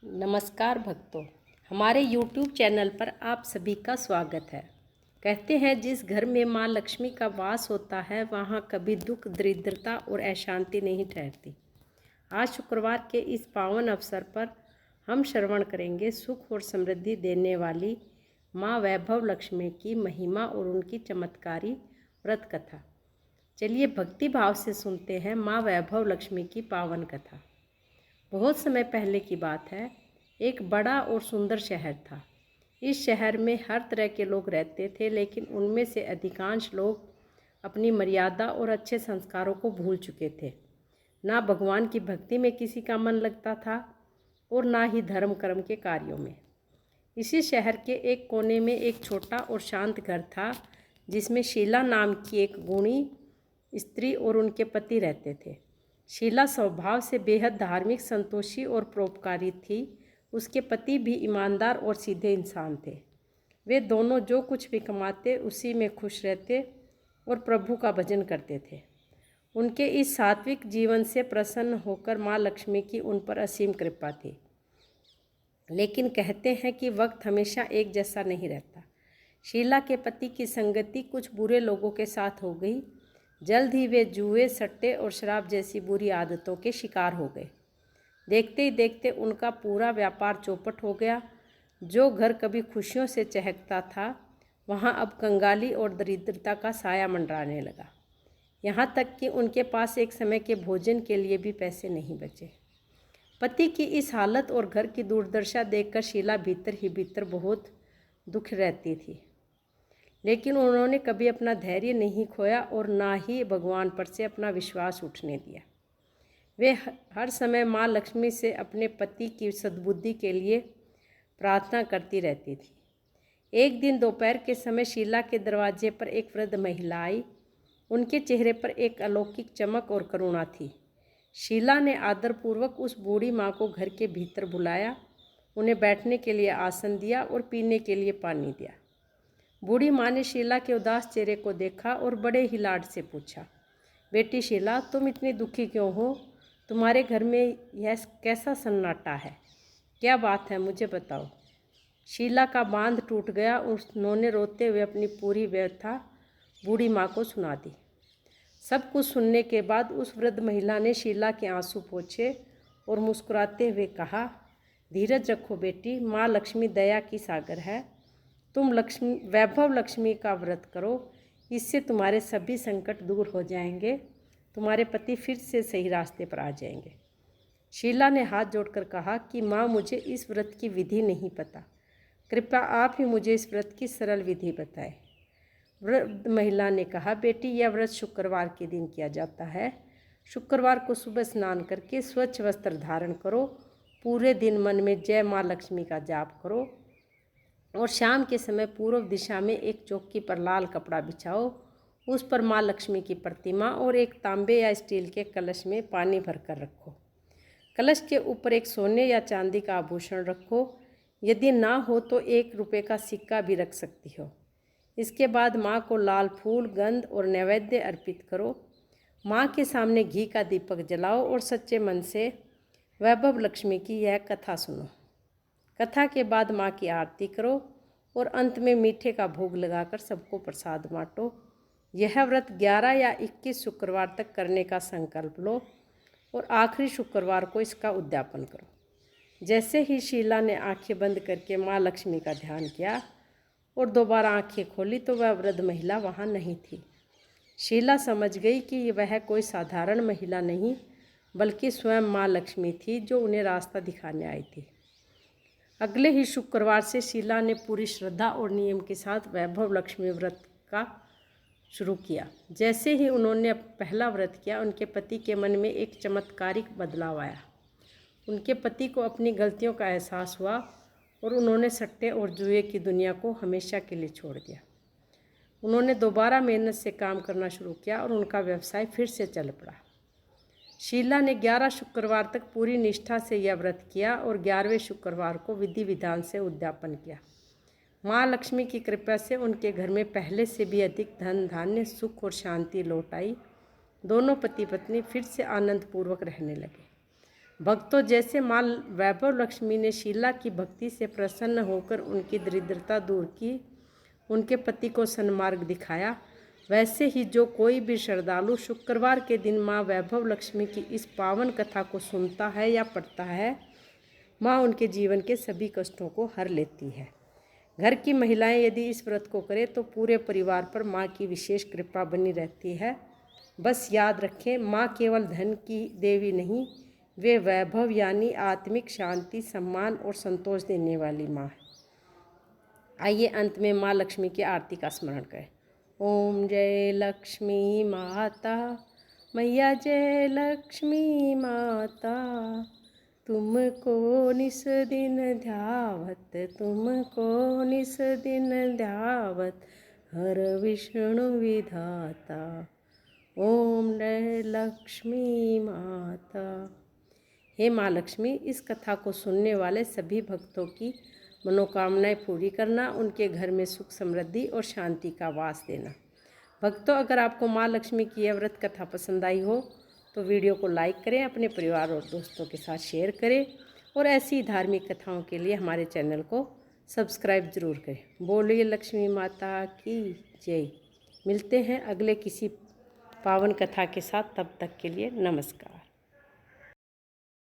नमस्कार भक्तों, हमारे YouTube चैनल पर आप सभी का स्वागत है। कहते हैं जिस घर में माँ लक्ष्मी का वास होता है वहाँ कभी दुख, दरिद्रता और अशांति नहीं ठहरती। आज शुक्रवार के इस पावन अवसर पर हम श्रवण करेंगे सुख और समृद्धि देने वाली माँ वैभव लक्ष्मी की महिमा और उनकी चमत्कारी व्रत कथा। चलिए भक्ति भाव से सुनते हैं माँ वैभव लक्ष्मी की पावन कथा। बहुत समय पहले की बात है। एक बड़ा और सुंदर शहर था। इस शहर में हर तरह के लोग रहते थे, लेकिन उनमें से अधिकांश लोग अपनी मर्यादा और अच्छे संस्कारों को भूल चुके थे। ना भगवान की भक्ति में किसी का मन लगता था और ना ही धर्म कर्म के कार्यों में। इसी शहर के एक कोने में एक छोटा और शांत घर था, जिसमें शीला नाम की एक गुणी स्त्री और उनके पति रहते थे। शीला स्वभाव से बेहद धार्मिक, संतोषी और परोपकारी थी। उसके पति भी ईमानदार और सीधे इंसान थे। वे दोनों जो कुछ भी कमाते उसी में खुश रहते और प्रभु का भजन करते थे। उनके इस सात्विक जीवन से प्रसन्न होकर माँ लक्ष्मी की उन पर असीम कृपा थी। लेकिन कहते हैं कि वक्त हमेशा एक जैसा नहीं रहता। शीला के पति की संगति कुछ बुरे लोगों के साथ हो गई। जल्द ही वे जुए, सट्टे और शराब जैसी बुरी आदतों के शिकार हो गए। देखते ही देखते उनका पूरा व्यापार चौपट हो गया। जो घर कभी खुशियों से चहकता था, वहाँ अब कंगाली और दरिद्रता का साया मंडराने लगा। यहाँ तक कि उनके पास एक समय के भोजन के लिए भी पैसे नहीं बचे। पति की इस हालत और घर की दुर्दशा देखकर शीला भीतर ही भीतर बहुत दुख रहती थी। लेकिन उन्होंने कभी अपना धैर्य नहीं खोया और ना ही भगवान पर से अपना विश्वास उठने दिया। वे हर समय माँ लक्ष्मी से अपने पति की सद्बुद्धि के लिए प्रार्थना करती रहती थी। एक दिन दोपहर के समय शीला के दरवाजे पर एक वृद्ध महिला आई। उनके चेहरे पर एक अलौकिक चमक और करुणा थी। शीला ने आदरपूर्वक उस बूढ़ी माँ को घर के भीतर बुलाया, उन्हें बैठने के लिए आसन दिया और पीने के लिए पानी दिया। बूढ़ी माँ ने शीला के उदास चेहरे को देखा और बड़े ही लाड से पूछा, बेटी शीला, तुम इतनी दुखी क्यों हो? तुम्हारे घर में यह कैसा सन्नाटा है? क्या बात है, मुझे बताओ। शीला का बांध टूट गया। उन्होंने रोते हुए अपनी पूरी व्यथा बूढ़ी माँ को सुना दी। सब कुछ सुनने के बाद उस वृद्ध महिला ने शीला के आंसू पोंछे और मुस्कुराते हुए कहा, धीरज रखो बेटी, माँ लक्ष्मी दया की सागर है। तुम वैभव लक्ष्मी का व्रत करो, इससे तुम्हारे सभी संकट दूर हो जाएंगे। तुम्हारे पति फिर से सही रास्ते पर आ जाएंगे। शीला ने हाथ जोड़कर कहा कि माँ, मुझे इस व्रत की विधि नहीं पता। कृपया आप ही मुझे इस व्रत की सरल विधि बताएं। वृद्ध महिला ने कहा, बेटी, यह व्रत शुक्रवार के दिन किया जाता है। शुक्रवार को सुबह स्नान करके स्वच्छ वस्त्र धारण करो। पूरे दिन मन में जय माँ लक्ष्मी का जाप करो और शाम के समय पूर्व दिशा में एक चौकी पर लाल कपड़ा बिछाओ। उस पर माँ लक्ष्मी की प्रतिमा और एक तांबे या स्टील के कलश में पानी भरकर रखो। कलश के ऊपर एक सोने या चांदी का आभूषण रखो। यदि ना हो तो 1 रुपये का सिक्का भी रख सकती हो। इसके बाद माँ को लाल फूल, गंध और नैवेद्य अर्पित करो। माँ के सामने घी का दीपक जलाओ और सच्चे मन से वैभव लक्ष्मी की यह कथा सुनो। कथा के बाद माँ की आरती करो और अंत में मीठे का भोग लगाकर सबको प्रसाद बांटो। यह व्रत 11 या 21 शुक्रवार तक करने का संकल्प लो और आखिरी शुक्रवार को इसका उद्यापन करो। जैसे ही शीला ने आंखें बंद करके माँ लक्ष्मी का ध्यान किया और दोबारा आंखें खोली तो वह वृद्ध महिला वहाँ नहीं थी। शीला समझ गई कि वह कोई साधारण महिला नहीं, बल्कि स्वयं माँ लक्ष्मी थी, जो उन्हें रास्ता दिखाने आई थी। अगले ही शुक्रवार से शीला ने पूरी श्रद्धा और नियम के साथ वैभव लक्ष्मी व्रत का शुरू किया। जैसे ही उन्होंने पहला व्रत किया, उनके पति के मन में एक चमत्कारिक बदलाव आया। उनके पति को अपनी गलतियों का एहसास हुआ और उन्होंने सट्टे और जुए की दुनिया को हमेशा के लिए छोड़ दिया। उन्होंने दोबारा मेहनत से काम करना शुरू किया और उनका व्यवसाय फिर से चल पड़ा। शीला ने 11 शुक्रवार तक पूरी निष्ठा से यह व्रत किया और 11वें शुक्रवार को विधि विधान से उद्यापन किया। माँ लक्ष्मी की कृपा से उनके घर में पहले से भी अधिक धन धान्य, सुख और शांति लौट आई। दोनों पति पत्नी फिर से आनंदपूर्वक रहने लगे। भक्तों, जैसे माँ वैभव लक्ष्मी ने शीला की भक्ति से प्रसन्न होकर उनकी दरिद्रता दूर की, उनके पति को सन्मार्ग दिखाया, वैसे ही जो कोई भी श्रद्धालु शुक्रवार के दिन माँ वैभव लक्ष्मी की इस पावन कथा को सुनता है या पढ़ता है, माँ उनके जीवन के सभी कष्टों को हर लेती है। घर की महिलाएं यदि इस व्रत को करें तो पूरे परिवार पर माँ की विशेष कृपा बनी रहती है। बस याद रखें, माँ केवल धन की देवी नहीं, वे वैभव यानी आत्मिक शांति, सम्मान और संतोष देने वाली माँ है। आइए अंत में माँ लक्ष्मी की आरती का स्मरण करें। ओम जय लक्ष्मी माता, मैया जय लक्ष्मी माता, तुमको निस दिन ध्यावत, तुमको निस दिन ध्यावत, हर विष्णु विधाता। ओम जय लक्ष्मी माता। हे माँ लक्ष्मी, इस कथा को सुनने वाले सभी भक्तों की मनोकामनाएं पूरी करना, उनके घर में सुख समृद्धि और शांति का वास देना। भक्तों, अगर आपको माँ लक्ष्मी की यह व्रत कथा पसंद आई हो तो वीडियो को लाइक करें, अपने परिवार और दोस्तों के साथ शेयर करें और ऐसी धार्मिक कथाओं के लिए हमारे चैनल को सब्सक्राइब जरूर करें। बोलिए लक्ष्मी माता की जय। मिलते हैं अगले किसी पावन कथा के साथ, तब तक के लिए नमस्कार।